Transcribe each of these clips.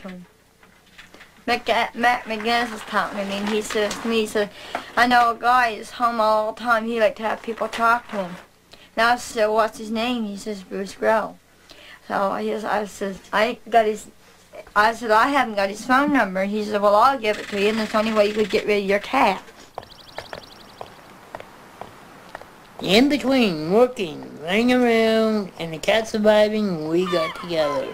to him. Matt McGinnis is talking to me, and he says to me, he said, I know a guy that's home all the time. He like to have people talk to him. And I said, what's his name? He says, Bruce Grell. So I said, I haven't got his phone number. He said, well, I'll give it to you, and it's the only way you could get rid of your cat. In between working, running around, and the cat surviving, we got together.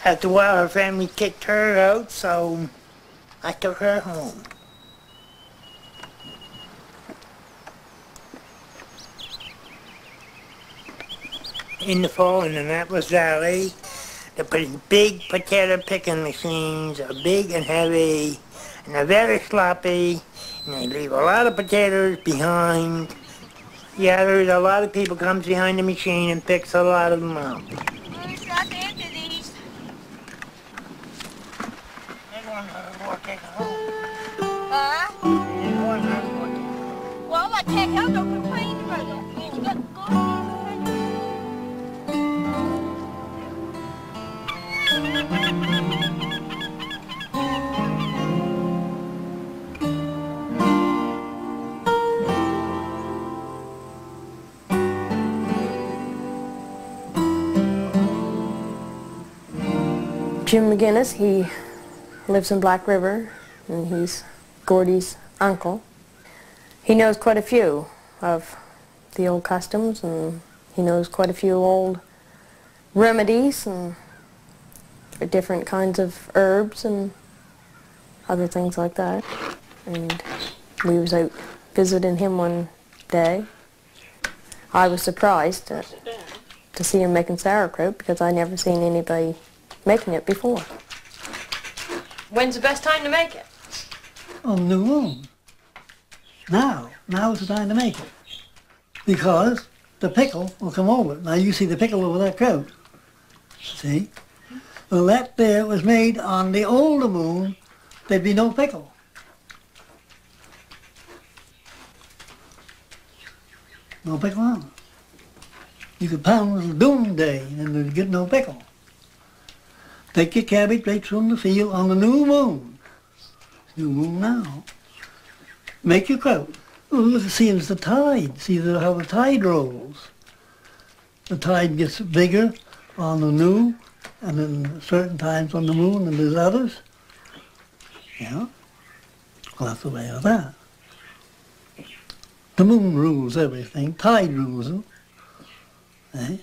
After a while, her family kicked her out, so I took her home. In the fall in Annapolis Valley, the big potato picking machines are big and heavy, and they're very sloppy, and they leave a lot of potatoes behind. Yeah, there's a lot of people comes behind the machine and picks a lot of them up. Who's got into these? Huh? Well, I take out the complaint about it. You got to go. Jim McGinnis, he lives in Black River, and he's Gordy's uncle. He knows quite a few of the old customs, and he knows quite a few old remedies and different kinds of herbs and other things like that. And we was out visiting him one day. I was surprised to see him making sauerkraut because I never seen anybody making it before. When's the best time to make it? On the new moon. Now is the time to make it. Because the pickle will come over. Now you see the pickle over that kraut. See? Well, that there was made on the older moon, there'd be no pickle. No pickle on it. You could pound it doomsday and there'd get no pickle. Take your cabbage right from the field on the new moon. New moon now. Make your kraut. Look, see, it's the tide. See how the tide rolls. The tide gets bigger on the new, and then certain times on the moon, and there's others. Yeah. Well, that's the way of that. The moon rules everything. Tide rules them. Eh?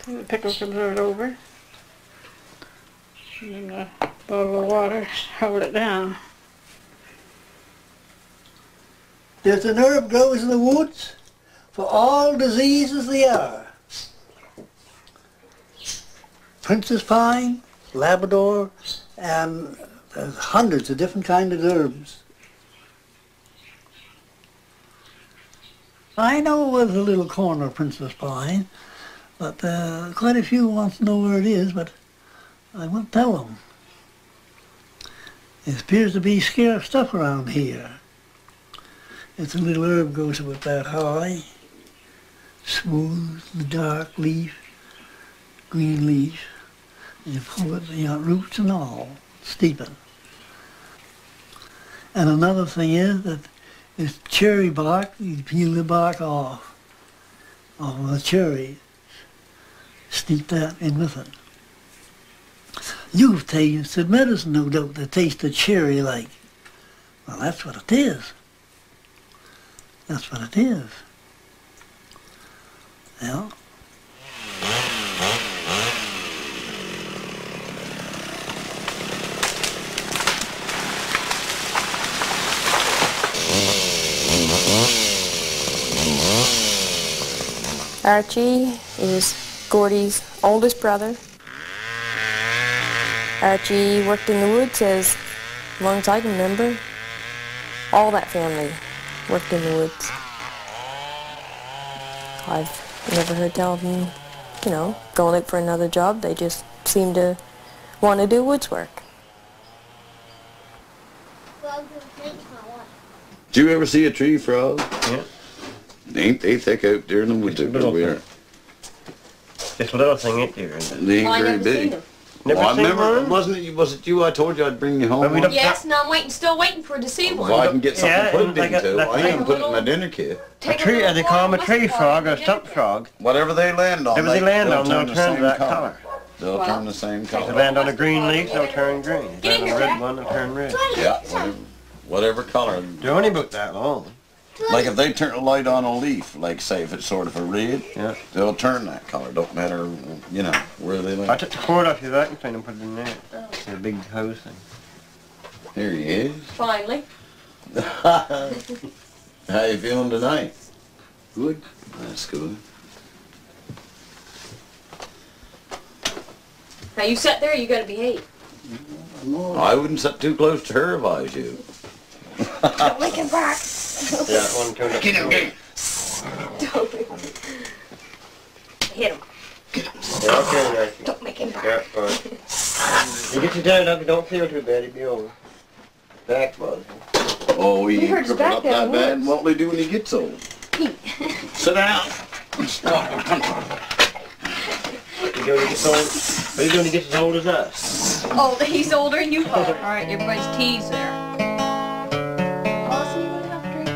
The pickle comes right over. And then a bottle of water, hold it down. There's an herb grows in the woods for all diseases they are. Princess pine, Labrador, and there's hundreds of different kinds of herbs. I know there's a little corner of Princess pine, but quite a few wants to know where it is, but I won't tell them. It appears to be scarce stuff around here. It's a little herb goes about that high, smooth, dark leaf, green leaf, and you pull it, you got roots and all, steeping. And another thing is that it's cherry bark, you peel the bark off the cherry, steep that in with it. You've tasted medicine, no doubt, that tastes the cherry like. Well, that's what it is. That's what it is. Yeah. Archie is Gordy's oldest brother. Archie worked in the woods as long as I can remember. All that family worked in the woods. I've never heard tell of them, you know, going out for another job. They just seem to want to do woods work. Did you ever see a tree frog? Yeah. Ain't they thick out there in the winter? Little We are. Just a little thing, ain't there? They ain't Well, I very never seen big. them. Never Well, I seen remember, one? wasn't it? Was it you? I told you I'd bring you home. Well, we one? don't- Yes, and I'm still waiting for to see one. Well, I can get something Yeah, to put and it like a- into. like I a even put it in my little- dinner kit. A tree, they call them a tree frog or a stump frog. Whatever they land on, Whatever they land on, turn they'll the turn same that color. color. They'll turn the same If they color. land on a green leaf, they'll turn green. If they Get in land on a here, red Jack. one, they'll turn red. Yeah, whatever color. They're only about that long. Like if they turn a light on a leaf, like say if it's sort of a red, Yeah. they'll turn that color. Don't matter, you know, where they I land. took the cord off your vacuum cleaner and put it in there. It's a big hose thing. There he is. Finally. How you feeling tonight? Good. That's good. Now you sit there, you gotta behave. I wouldn't sit too close to her if I was you. Don't make him bark. Yeah, one turned up. Get him, get him. Hit him. Yeah, okay, Nancy. Don't make him bark. Yeah, all right. You get you down up, you don't feel too bad, he'll be over. Back buzz. Oh, he He hurt his crippled back up there that bad? once. What will he do when he gets old? Sit down. Stop. What you doing when he gets old? What are you doing when he gets as old as us? Oh, he's older than you are. All right, everybody's teased there. Oh, so you gonna have to drink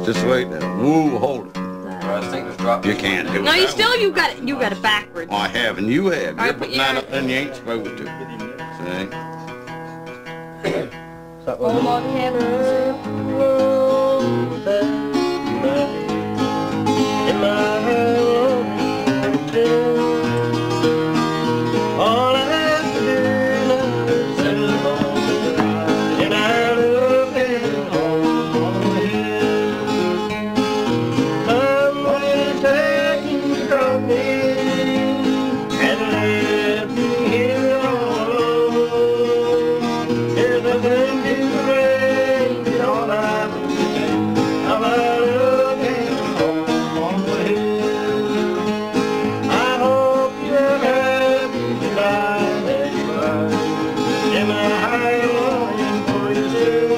too? Just wait now. Woo, hold it. I think it's dropped. You can't do it. No, you that still way. you got it backwards. I have, and you have. All You're right, putting but that you're- up and you ain't supposed to. See? Hold on, All I have to do now is settle home, and I love him on the hill. Someone taking from me and left me here all alone. There's nothing to break it all I love him on the hill. I hope you're happy tonight as you are. Am I longing for you still?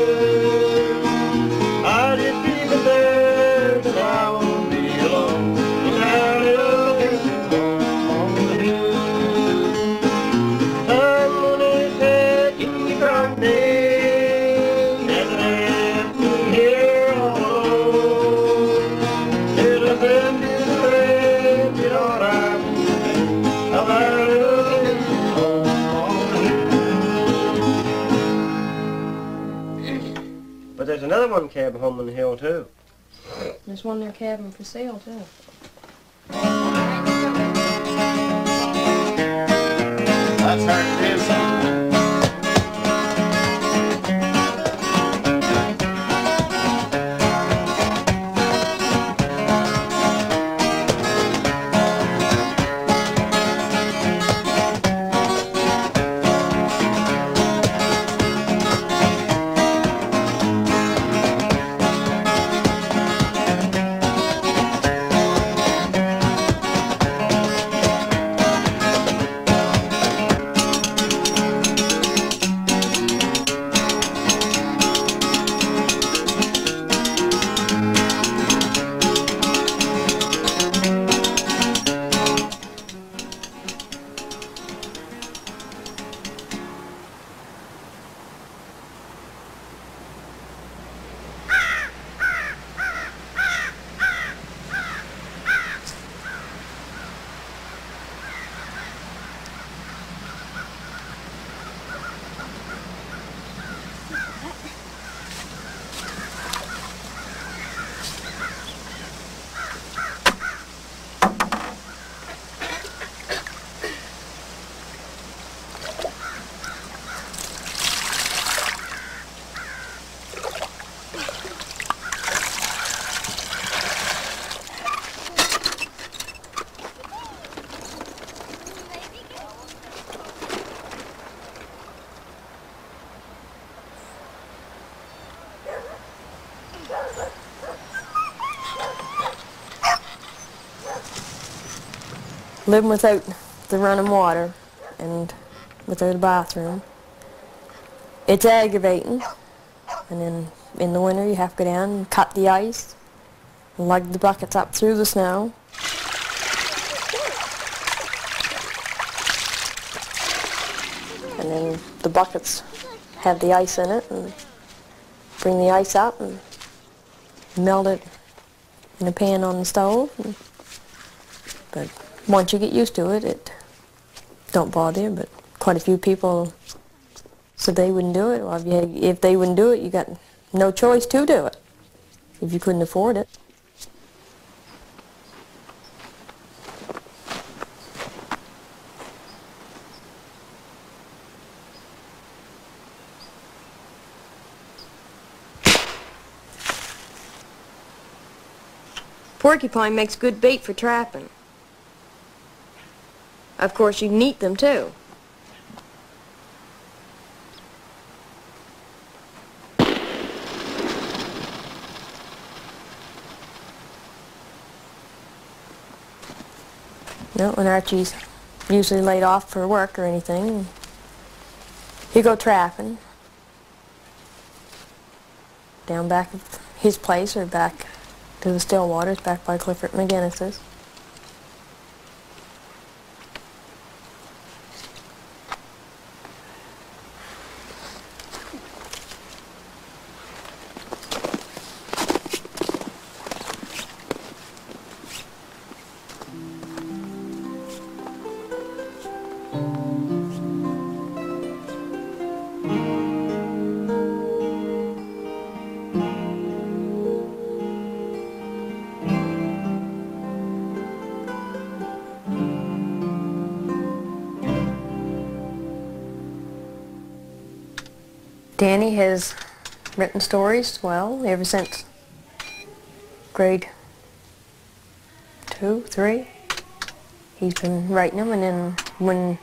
I just keep it there that I won't be alone. And I love you on the hill. Someone is taking you from me and left me here all alone. There's nothing to break it all I But there's another one cabin home on the hill too. There's one in their cabin for sale too. That's hard to do something. Living without the running water and without a bathroom. It's aggravating. And then in the winter you have to go down and cut the ice, lug the buckets up through the snow. And then the buckets have the ice in it, and bring the ice up and melt it in a pan on the stove. But once you get used to it, it don't bother you. But quite a few people said they wouldn't do it. Well, if they wouldn't do it, you got no choice to do it if you couldn't afford it. Porcupine makes good bait for trapping. Of course, you can eat them too. No, when Archie's usually laid off for work or anything, he'll go trapping down back of his place or back to the Stillwaters, back by Clifford McGinnis's. Danny has written stories, well, ever since grade 2, 3. He's been writing them, and then when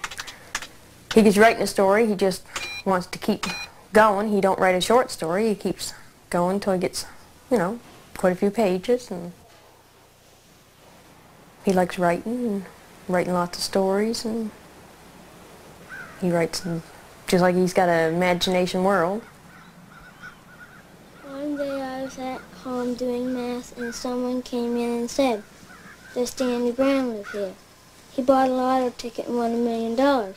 he gets writing a story, he just wants to keep going. He don't write a short story. He keeps going until he gets, you know, quite a few pages. And he likes writing lots of stories, and he writes them just like he's got an imagination world. One day I was at home doing math, and someone came in and said, "Does Danny Brown live here? He bought a lotto ticket and won $1 million.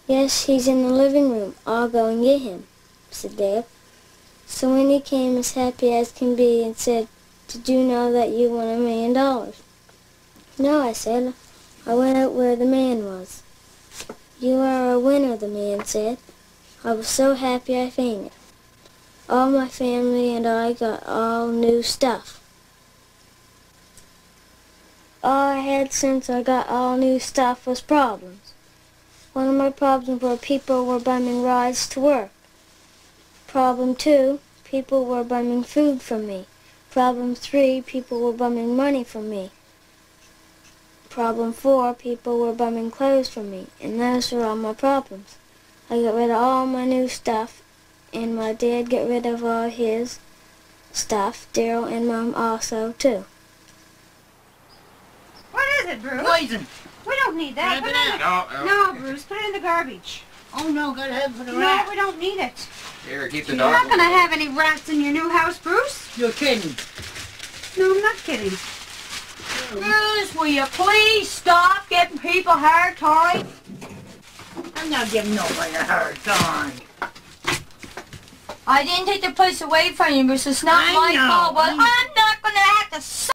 Yes, he's in the living room. I'll go and get him," said Dad. So when he came as happy as can be and said, "Did you know that you won $1 million? "No," I said. "I went out where the man was." "You are a winner," the man said. I was so happy I fainted. All my family and I got all new stuff. All I had since I got all new stuff was problems. One of my problems were people were bumming rides to work. Problem 2, people were bumming food from me. Problem 3, people were bumming money from me. Problem 4, people were bumming clothes from me, and those were all my problems. I got rid of all my new stuff, and my dad got rid of all his stuff, Daryl and Mom also, too. What is it, Bruce? Poison. We don't need that. Put it in the... No, Bruce, put it in the garbage. Oh no, gotta have it for the No, rat. we don't need it. Here, keep the You're dog. not going to have any rats in your new house, Bruce. You're kidding. No, I'm not kidding. Bruce, will you please stop giving people a hard time? I'm not giving nobody a hard time. I didn't take the place away from you, Bruce. It's not I my know. fault, but I'm not going to have to